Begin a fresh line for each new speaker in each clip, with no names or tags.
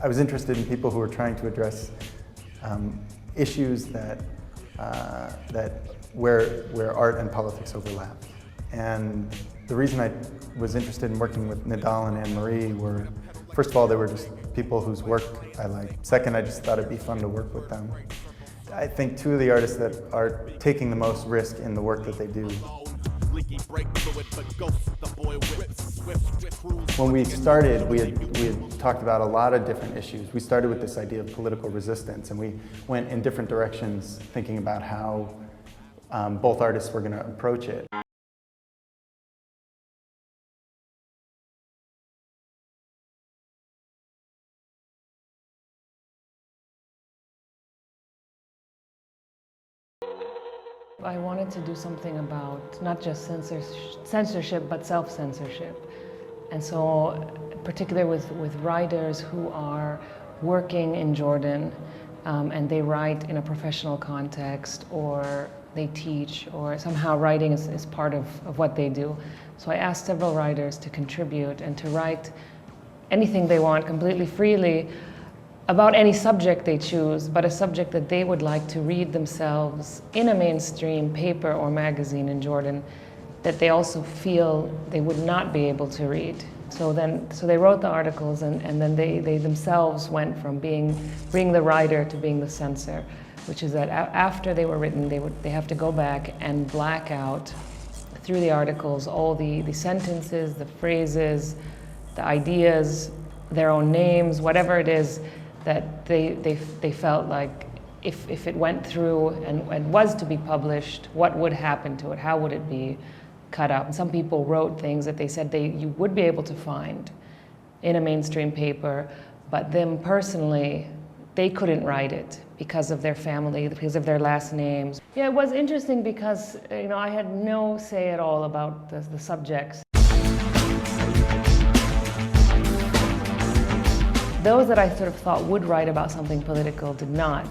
I was interested in people who were trying to address issues where art and politics overlap. And the reason I was interested in working with Nضال and Mari were, first of all, they were just people whose work I liked. Second, I just thought it'd be fun to work with them. I think two of the artists that are taking the most risk in the work that they do. When we started, we had talked about a lot of different issues. We started with this idea of political resistance, and we went in different directions thinking about how both artists were going to approach it.
I wanted to do something about not just censorship, but self-censorship. And so, particularly with writers who are working in Jordan, and they write in a professional context, or they teach, or somehow writing is part of what they do. So I asked several writers to contribute and to write anything they want completely freely about any subject they choose, but a subject that they would like to read themselves in a mainstream paper or magazine in Jordan that they also feel they would not be able to read. So they wrote the articles, and then they themselves went from being the writer to being the censor, which is that after they were written, they have to go back and black out through the articles all the sentences, the phrases, the ideas, their own names, whatever it is that they felt like if it went through and was to be published, what would happen to it? How would it be cut up? And some people wrote things that they said you would be able to find in a mainstream paper, but them personally, they couldn't write it because of their family, because of their last names. Yeah, it was interesting because I had no say at all about the subjects. Those that I sort of thought would write about something political did not,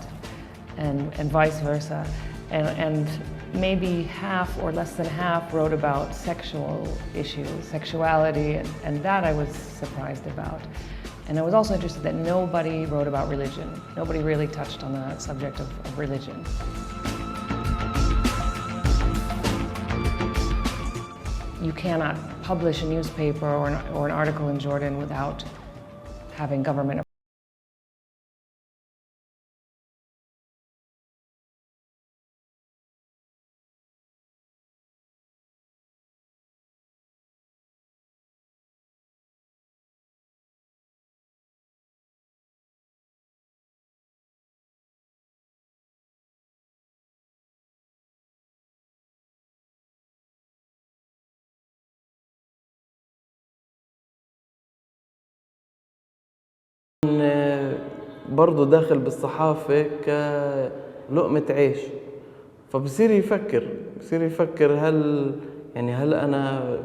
and vice versa. And maybe half or less than half wrote about sexual issues, sexuality, and that I was surprised about. And I was also interested that nobody wrote about religion. Nobody really touched on the subject of religion. You cannot publish a newspaper or an article in Jordan without having government.
برضه داخل بالصحافة كلقمة عيش، فبصير يفكر هل أنا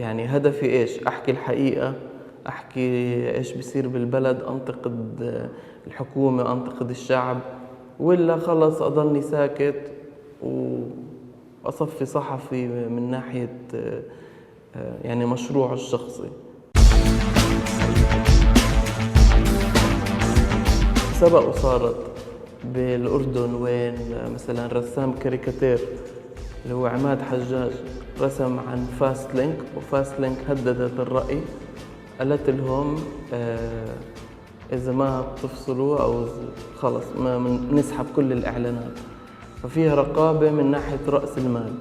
هدفي إيش؟ أحكي الحقيقة، أحكي إيش بصير بالبلد، أنتقد الحكومة، أنتقد الشعب، ولا خلص أضلني ساكت وأصفي صحفي من ناحية مشروعه الشخصي. سبق وصارت بالأردن وين مثلا رسام كاريكاتير اللي هو عماد حجاج رسم عن فاست لينك، وفاست لينك هددت الرأي، قالت لهم إذا ما بتفصلوا أو خلص ما نسحب كل الإعلانات. ففيها رقابة من ناحية رأس المال،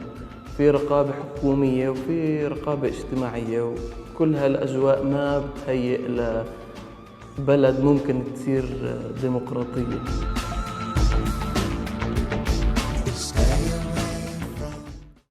في رقابة حكومية وفي رقابة اجتماعية، وكل هالأجواء ما بتهيئ لبلد ممكن تصير ديمقراطية.